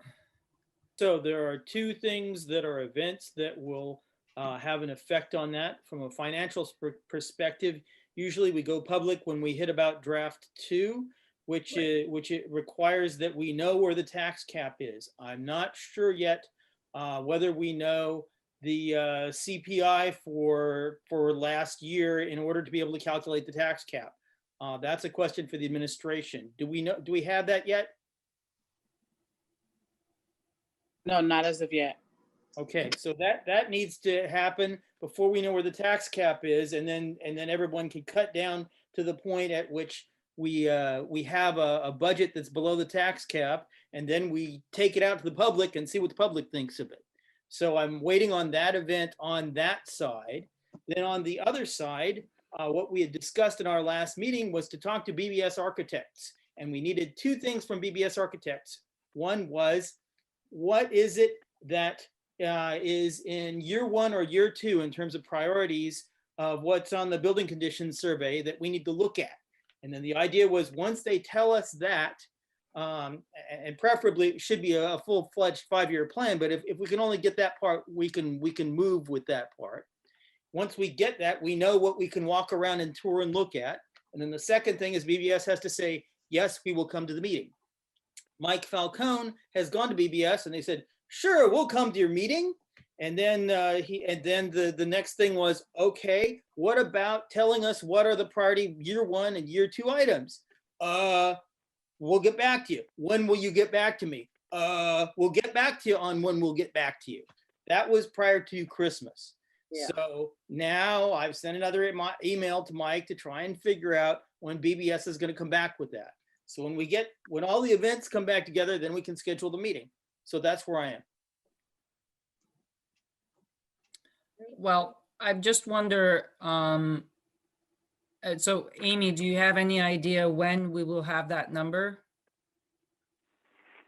So there are two things that are events that will have an effect on that from a financial perspective. Usually we go public when we hit about draft 2, which it requires that we know where the tax cap is. I'm not sure yet whether we know the CPI for last year in order to be able to calculate the tax cap. That's a question for the administration. Do we have that yet? No, not as of yet. Okay, so that needs to happen before we know where the tax cap is, and then everyone can cut down to the point at which we have a budget that's below the tax cap, and then we take it out to the public and see what the public thinks of it. So I'm waiting on that event on that side. Then on the other side, what we had discussed in our last meeting was to talk to BBS architects, and we needed two things from BBS architects. One was, what is it that is in year one or year two in terms of priorities of what's on the building conditions survey that we need to look at? And then the idea was, once they tell us that, and preferably it should be a full-fledged 5-year plan, but if we can only get that part, we can move with that part. Once we get that, we know what we can walk around and tour and look at. And then the second thing is BBS has to say, yes, we will come to the meeting. Mike Falcone has gone to BBS and they said, sure, we'll come to your meeting. And then the next thing was, okay, what about telling us what are the priority year one and year two items? We'll get back to you. When will you get back to me? We'll get back to you on when we'll get back to you. That was prior to Christmas. Yeah. So now I've sent another email to Mike to try and figure out when BBS is going to come back with that. So when all the events come back together, then we can schedule the meeting. So that's where I am. Well, I just wonder, so Amy, do you have any idea when we will have that number?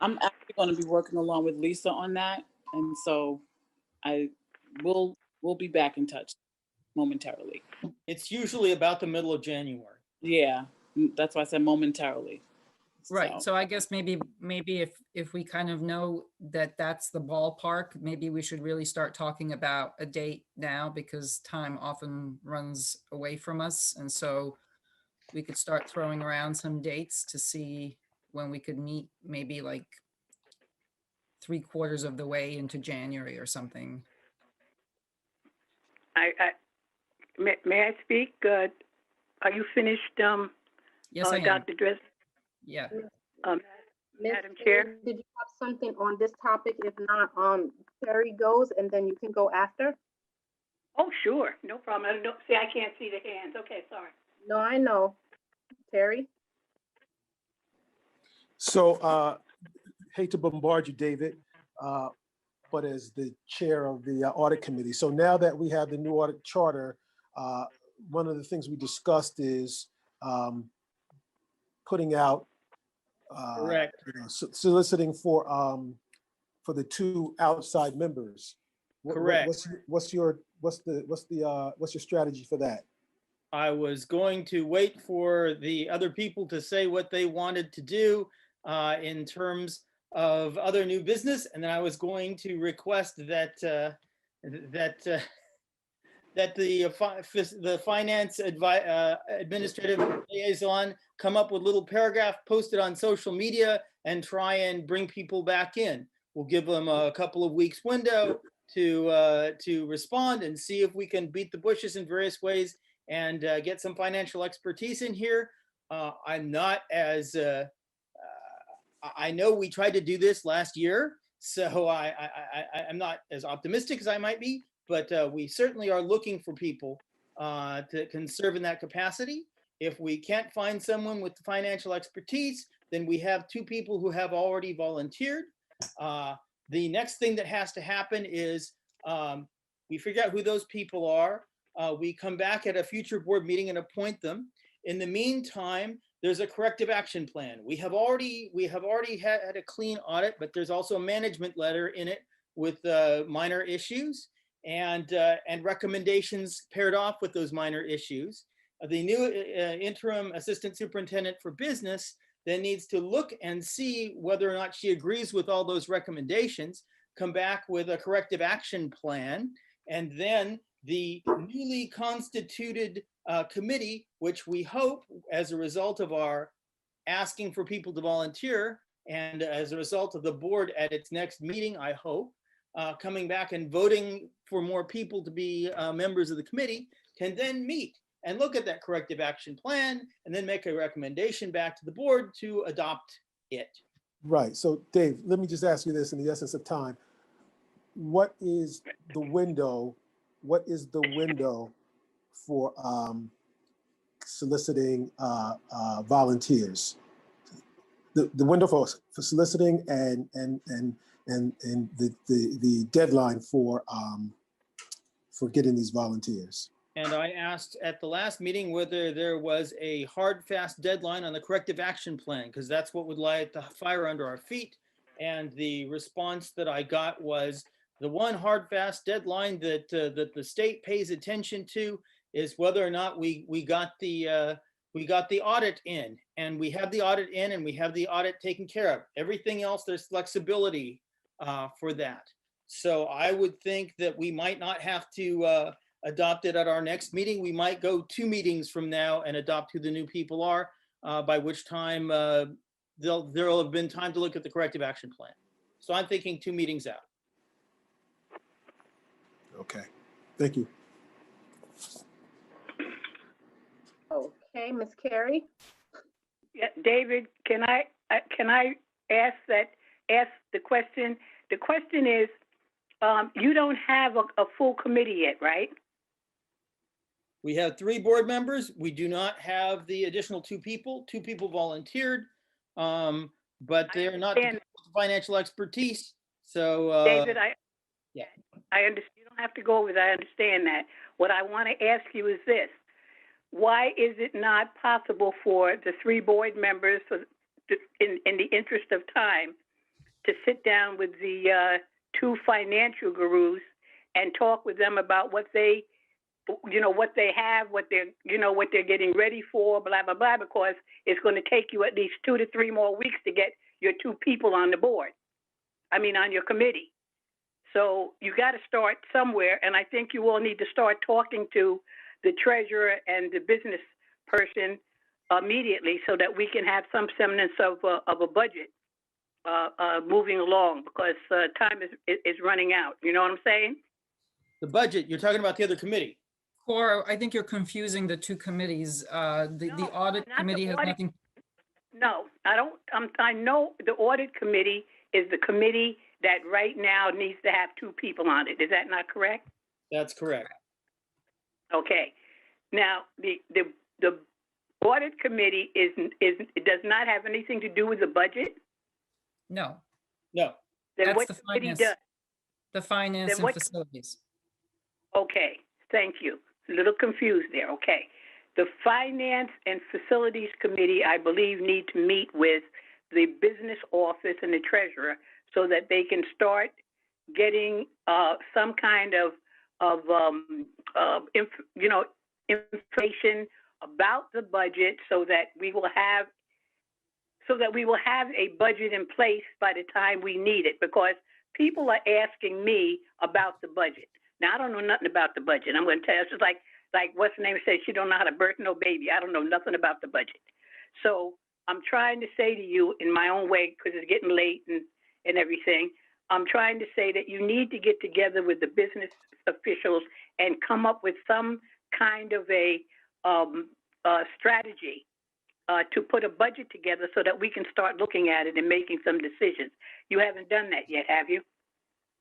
I'm actually going to be working along with Lisa on that. And so we'll be back in touch momentarily. It's usually about the middle of January. Yeah, that's why I said momentarily. Right. So I guess maybe if we kind of know that that's the ballpark, maybe we should really start talking about a date now, because time often runs away from us. And so we could start throwing around some dates to see when we could meet, maybe like 3/4 of the way into January or something. May I speak? Are you finished, yes, I am. Dr. Dress? Yeah. Madam Chair? Did you have something on this topic? If not, Terry goes and then you can go after. Oh, sure. No problem. I can't see the hands. Okay, sorry. No, I know. Terry? So, hate to bombard you, David, but as the chair of the audit committee. So now that we have the new audit charter, one of the things we discussed is putting out, correct, soliciting for the two outside members. Correct. What's your strategy for that? I was going to wait for the other people to say what they wanted to do in terms of other new business, and then I was going to request that the finance administrative liaison come up with little paragraph, post it on social media, and try and bring people back in. We'll give them a couple of weeks window to respond and see if we can beat the bushes in various ways and get some financial expertise in here. I'm not as I know we tried to do this last year, so I'm not as optimistic as I might be, but we certainly are looking for people to can serve in that capacity. If we can't find someone with the financial expertise, then we have two people who have already volunteered. The next thing that has to happen is we figure out who those people are. We come back at a future board meeting and appoint them. In the meantime, there's a corrective action plan. We have already had a clean audit, but there's also a management letter in it with minor issues and recommendations paired off with those minor issues. The new interim assistant superintendent for business then needs to look and see whether or not she agrees with all those recommendations, come back with a corrective action plan, and then the newly constituted committee, which we hope, as a result of our asking for people to volunteer, and as a result of the board at its next meeting, I hope, coming back and voting for more people to be members of the committee, can then meet and look at that corrective action plan and then make a recommendation back to the board to adopt it. Right. So Dave, let me just ask you this in the essence of time. What is the window? What is the window for soliciting volunteers? The window for soliciting and the deadline for getting these volunteers. And I asked at the last meeting whether there was a hard, fast deadline on the corrective action plan, because that's what would light the fire under our feet. And the response that I got was the one hard, fast deadline that that the state pays attention to is whether or not we got the audit in, and we have the audit in, and we have the audit taken care of. Everything else, there's flexibility for that. So I would think that we might not have to adopt it at our next meeting. We might go 2 meetings from now and adopt who the new people are, by which time there'll have been time to look at the corrective action plan. So I'm thinking 2 meetings out. Okay, thank you. Okay, Ms. Carey? Yeah, David, can I ask the question? The question is, you don't have a full committee yet, right? We have 3 board members. We do not have the additional 2 people. 2 people volunteered, but they're not financial expertise. So, David, yeah. I understand. You don't have to go with that. I understand that. What I want to ask you is this: why is it not possible for the 3 board members, in the interest of time, to sit down with the 2 financial gurus and talk with them about what they have, what they're getting ready for, blah, blah, blah, because it's going to take you at least 2 to 3 more weeks to get your 2 people on the board. On your committee. So you got to start somewhere, and I think you all need to start talking to the treasurer and the business person immediately, so that we can have some semblance of a budget moving along, because time is running out. You know what I'm saying? The budget, you're talking about the other committee. Or I think you're confusing the 2 committees. The audit committee has nothing. No, I don't. I know the audit committee is the committee that right now needs to have 2 people on it. Is that not correct? That's correct. Okay. Now, the audit committee it does not have anything to do with the budget? No. No. Then That's what the committee finance. does? The finance Then and what- facilities. Okay, thank you. A little confused there. Okay. The Finance and Facilities Committee, I believe, need to meet with the business office and the treasurer so that they can start getting some kind of information about the budget, so that we will have a budget in place by the time we need it, because people are asking me about the budget. Now, I don't know nothing about the budget. I'm going to tell you, it's just like what's the name says, she don't know how to birth no baby. I don't know nothing about the budget. So I'm trying to say to you in my own way, because it's getting late and everything, I'm trying to say that you need to get together with the business officials and come up with some kind of a strategy to put a budget together so that we can start looking at it and making some decisions. You haven't done that yet, have you?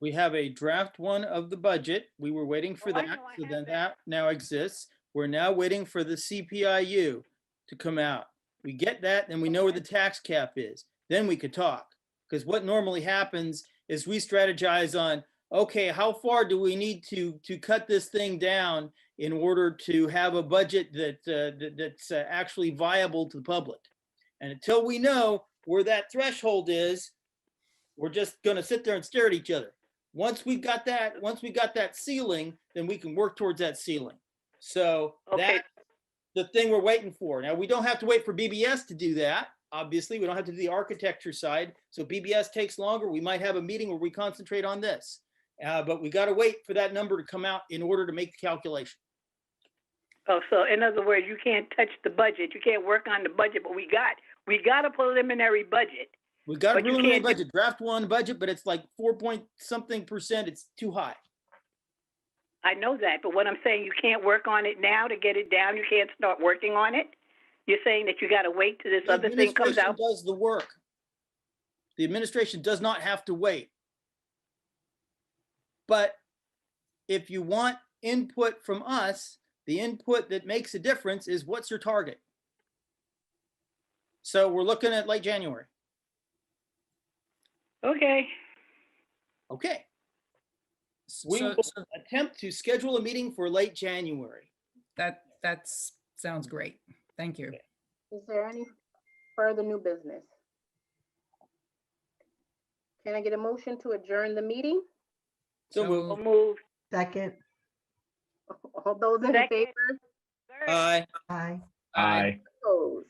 We have a draft 1 of the budget. We were waiting for that. So then that now exists. We're now waiting for the CPIU to come out. We get that, and we know where the tax cap is. Then we could talk. Because what normally happens is we strategize on, okay, how far do we need to cut this thing down in order to have a budget that's actually viable to the public? And until we know where that threshold is, we're just going to sit there and stare at each other. Once we got that ceiling, then we can work towards that ceiling. So Okay. that's the thing we're waiting for. Now, we don't have to wait for BBS to do that. Obviously, we don't have to do the architecture side. So BBS takes longer. We might have a meeting where we concentrate on this. But we got to wait for that number to come out in order to make the calculation. Oh, so in other words, you can't touch the budget. You can't work on the budget, but we got a preliminary budget. We got a But you preliminary can't budget, draft 1 budget, but it's like 4 point something %. It's too high. I know that, but what I'm saying, you can't work on it now to get it down. You can't start working on it. You're saying that you got to wait till this The other thing comes administration out. does the work. The administration does not have to wait. But if you want input from us, the input that makes a difference is what's your target? So we're looking at late January. Okay. Okay. We So, will attempt to schedule a meeting for late January. that sounds great. Thank you. Is there any further new business? Can I get a motion to adjourn the meeting? So So We'll move. Second, All those in Second. favor? Aye. aye. Aye. Opposed?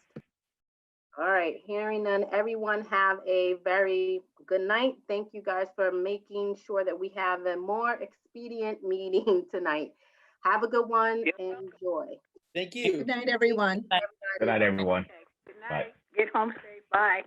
All right, hearing none, everyone have a very good night. Thank you guys for making sure that we have a more expedient meeting tonight. Have a good one. You're Enjoy. Thank you. Good night, everyone. Good night, everyone. Okay. Good Bye. night. Get home safe. Bye.